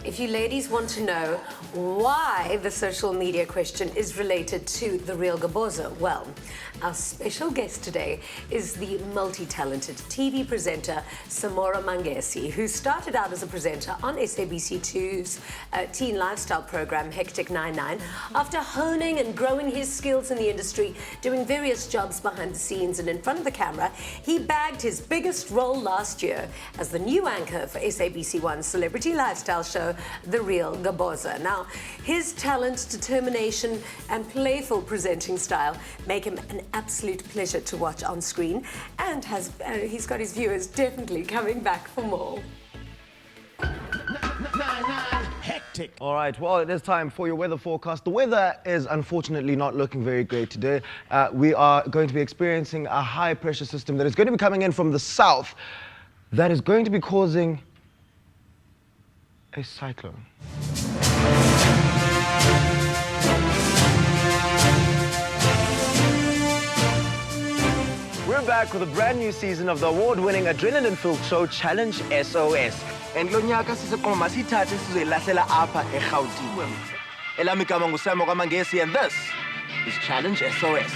if you ladies want to know why the social media question is related to the Real Goboza, well, our special guest today is the multi-talented TV presenter Samora Mangesi, who started out as a presenter on SABC2's teen lifestyle program Hectic 99. After honing and growing his skills in the industry, doing various jobs behind the scenes and in front of the camera, he bagged his biggest role last year as the new anchor for SABC1's celebrity lifestyle show, The Real Goboza. Now, his talent, determination, and playful presenting style make him an absolute pleasure to watch on screen, and he's got his viewers definitely coming back for more. Hectic. All right, well, it is time for your weather forecast. The weather is unfortunately not looking very great today. We are going to be experiencing a high pressure system that is going to be coming in from the south that is going to be causing a cyclone. We're back with a brand new season of the award-winning adrenaline-filled show Challenge SOS. And lo nyaka siseqoma masithathe sizoyilahlela apha eGauteng. Elami igama nguSamora Mangesi, and this is Challenge SOS.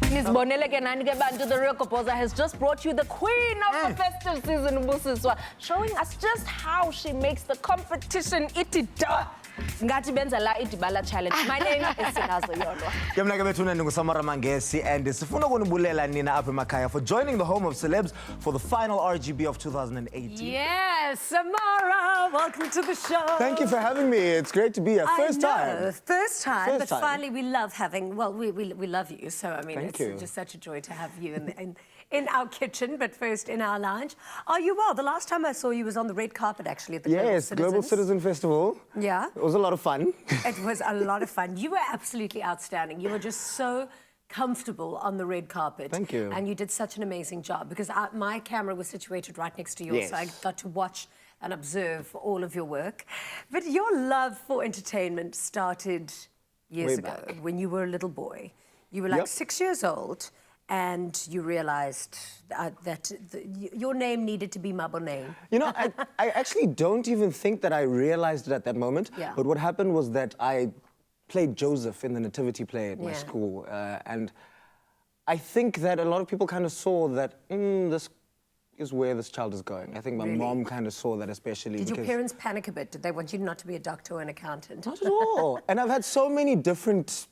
The Real Goboza has just brought you the queen of the festive season, Busiswa, showing us just how she makes the competition itida. Ngati benza la idibala challenge. My name is Sinazo Yolwa. Yamna kabethuna nguSamora Mangesi, and sifuna ukunibulela nina apha emakhaya for joining the home of celebs for the final RGB of 2018. Yes, Samora, welcome to the show. Thank you for having me. It's great to be here. First time. First time, but finally we love having, well, we love you, so I mean, Thank it's you. just such a joy to have you in our kitchen, but first in our lounge. Are you well? The last time I saw you was on the red carpet, actually, at the Global Citizen Festival. Yeah. It was a lot of fun. It was a lot of fun. You were absolutely outstanding. You were just so comfortable on the red carpet. Thank you. And you did such an amazing job, because my camera was situated right next to yours, Yes. so I got to watch and observe all of your work. But your love for entertainment started years Way ago, back. when you were a little boy. You were like 6 years old, and you realized that your name needed to be Maboneng. You know, I actually don't even think that I realized it at that moment. Yeah. But what happened was that I played Joseph in the nativity play at my Yeah. school. And I think that a lot of people kind of saw that this is where this child is going. I think my mom kind of saw that, especially Did because... your parents panic a bit? Did they want you not to be a doctor or an accountant? Not at all. And I've had so many different,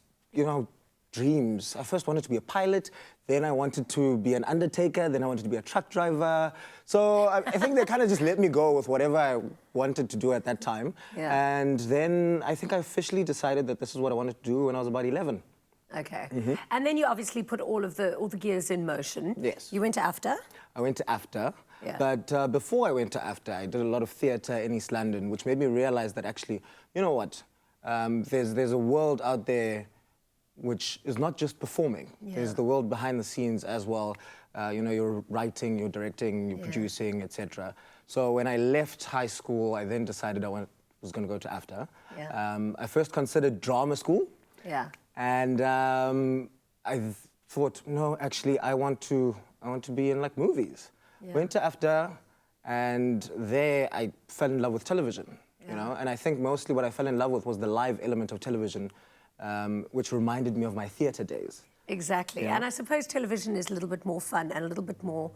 dreams. I first wanted to be a pilot, then I wanted to be an undertaker, then I wanted to be a truck driver. So I think they kind of just let me go with whatever I wanted to do at that time. Yeah. And then I think I officially decided that this is what I wanted to do when I was about 11. Okay. And then you obviously put all the gears in motion. Yes. You went to AFTA? I went to AFTA. Yeah. But before I went to AFTA, I did a lot of theatre in East London, which made me realize that actually, you know what? There's a world out there which is not just performing. Yeah. There's the world behind the scenes as well. You're writing, you're directing, you're producing, etc. So when I left high school, I then decided I was going to go to AFTA. Yeah. I first considered drama school. Yeah. And I thought, no, actually, I want to be in like movies. Yeah. Went to AFTA, and there I fell in love with television. And I think mostly what I fell in love with was the live element of television, which reminded me of my theatre days. Exactly. Yeah. And I suppose television is a little bit more fun and a little bit more,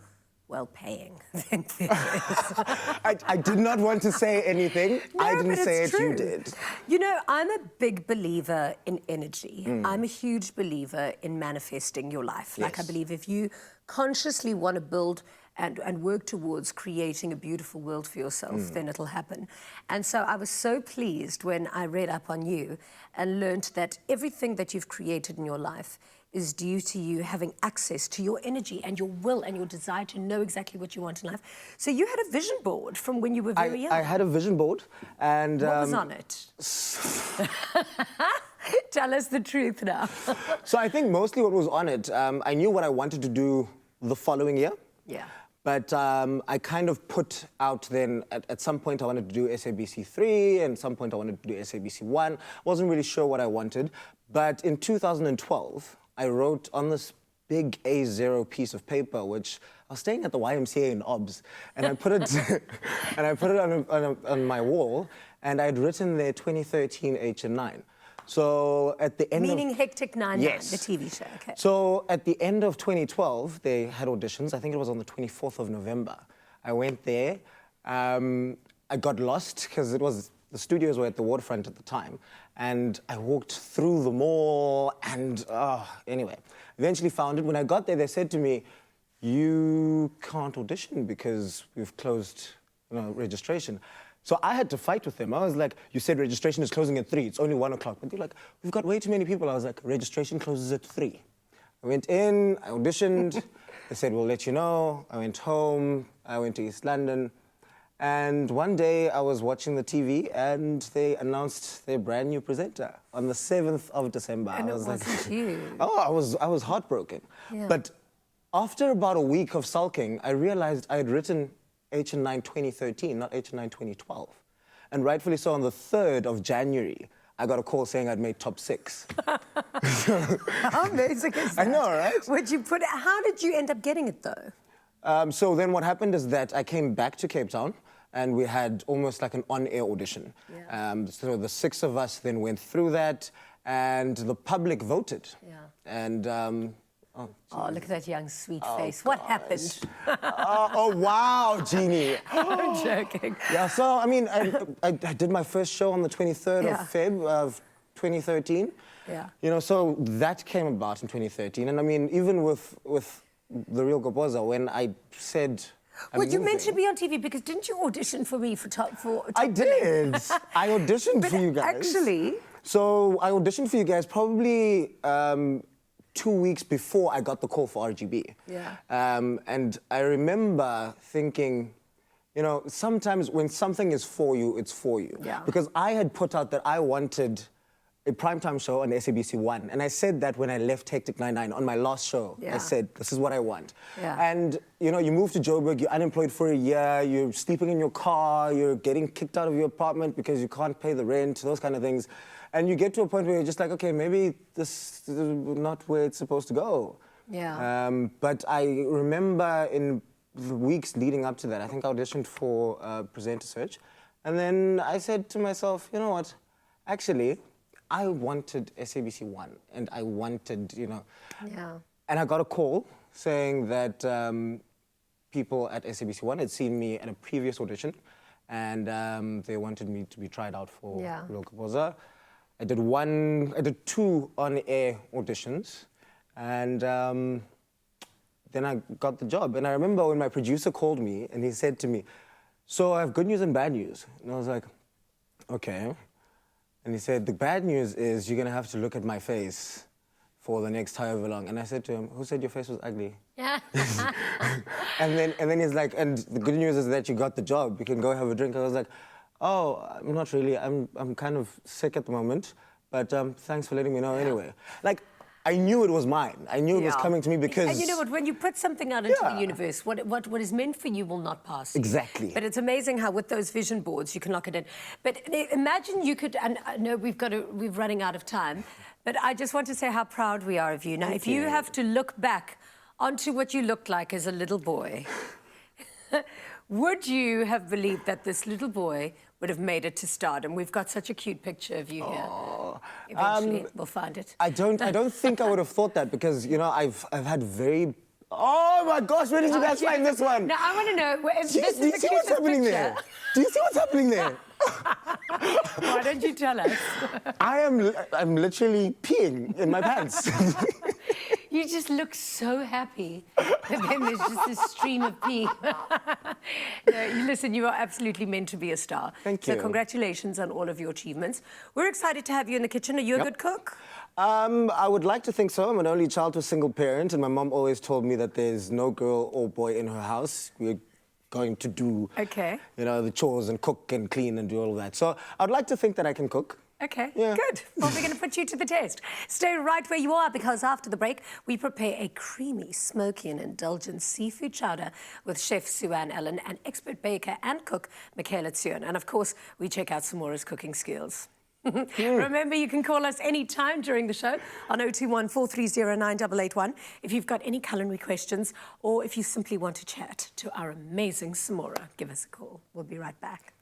well, paying than theatre is. I did not want to say anything. No, I didn't but say it's it, true. you did. You know, I'm a big believer in energy. I'm a huge believer in manifesting your life. Like, I Yes. believe if you consciously want to build and work towards creating a beautiful world for yourself, then it'll happen. And so I was so pleased when I read up on you and learned that everything that you've created in your life is due to you having access to your energy and your will and your desire to know exactly what you want in life. So you had a vision board from when you were very young. I had a vision board, and What was on it? Tell us the truth now. So I think mostly what was on it, I knew what I wanted to do the following year. Yeah. But I kind of put out then, at some point I wanted to do SABC3, and at some point I wanted to do SABC1. Wasn't really sure what I wanted. But in 2012, I wrote on this big A0 piece of paper, which I was staying at the YMCA in Obs, and I put it, and I put it on my wall, and I had written there 2013 HN9. So at the end Meaning of... Hectic 99, Yes. the TV show. Okay. So at the end of 2012, they had auditions. I think it was on the 24th of November. I went there. I got lost because the studios were at the waterfront at the time, and I walked through the mall, and anyway, eventually found it. When I got there, they said to me, "You can't audition because we've closed, registration." So I had to fight with them. I was like, "You said registration is closing at 3. It's only 1 o'clock." But they're like, "We've got way too many people." I was like, "Registration closes at 3. I went in, I auditioned. They said, "We'll let you know." I went home. I went to East London. And one day I was watching the TV and they announced their brand new presenter on the 7th of December. And I was it wasn't you. Oh, I was heartbroken. Yeah. But after about a week of sulking, I realized I had written HN9 2013, not HN9 2012. And rightfully so, on the 3rd of January, I got a call saying I'd made top 6. How amazing is that? I know, right? How did you end up getting it though? So then what happened is that I came back to Cape Town and we had almost like an on-air audition. Yeah. So the 6 of us then went through that and the public voted. Yeah. And, Oh, look at that young, sweet face. What happened? oh, wow, Jeannie. I'm joking. Yeah, so, I mean, I did my first show on the 23rd Yeah. of Feb of 2013. Yeah. So that came about in 2013. And I mean, even with the Real Goboza, when I said... Well, you meant to be on TV because didn't you audition for me for top I did. I auditioned But for you guys. actually... So I auditioned for you guys probably 2 weeks before I got the call for RGB. Yeah. And I remember thinking, sometimes when something is for you, it's for you. Yeah. Because I had put out that I wanted a primetime show on SABC 1. And I said that when I left Hectic 99 on my last show. Yeah. I said, this is what I want. Yeah. And, you move to Joburg, you're unemployed for a year, you're sleeping in your car, you're getting kicked out of your apartment because you can't pay the rent, those kind of things. And you get to a point where you're just like, okay, maybe this is not where it's supposed to go. Yeah. But I remember in the weeks leading up to that, I think I auditioned for Presenter Search. And then I said to myself, you know what, actually, I wanted SABC 1 and I wanted, Yeah. And I got a call saying that people at SABC 1 had seen me at a previous audition and they wanted me to be tried out for Real Goboza. I did 2 on-air auditions and then I got the job. And I remember when my producer called me and he said to me, "So I have good news and bad news." And I was like, okay. And he said, "The bad news is you're gonna have to look at my face for the next however long." And I said to him, "Who said your face was ugly?" Yeah. and then he's like, "And the good news is that you got the job. You can go have a drink." I was like, "Oh, I'm not really. I'm kind of sick at the moment, but thanks for letting me know anyway." Like, I knew it was mine. I knew it was coming to me because... And you know what, when you put something out into the universe, what is meant for you will not pass you. Exactly. But it's amazing how with those vision boards you can lock it in. But imagine you could, and I know we're running out of time, but I just want to say how proud we are of you. Now, if you have to look back onto what you looked like as a little boy, would you have believed that this little boy would have made it to stardom? We've got such a cute picture of you here. Eventually, we'll find it. I don't think I would have thought that because, I've had very... Oh my gosh, where did you guys find this one? Now, I want to know, if Do this you is the see what's cutest happening picture. there? Do you see what's happening there? Why don't you tell us? I'm literally peeing in my pants. You just look so happy. And then there's just this stream of pee. No, listen, you are absolutely meant to be a star. Thank you. So congratulations on all of your achievements. We're excited to have you in the kitchen. Are you a good cook? I would like to think so. I'm an only child to a single parent, and my mom always told me that there's no girl or boy in her house. We're going to do, the chores and cook and clean and do all of that. So I'd like to think that I can cook. Okay, Yeah. good. Well, we're going to put you to the test. Stay right where you are because after the break, we prepare a creamy, smoky and indulgent seafood chowder with Chef Sue-Ann Ellen and expert baker and cook Michaela Tsion. And of course, we check out Samora's cooking skills. Remember, you can call us anytime during the show on 021 430 9881 if you've got any culinary questions or if you simply want to chat to our amazing Samora. Give us a call. We'll be right back.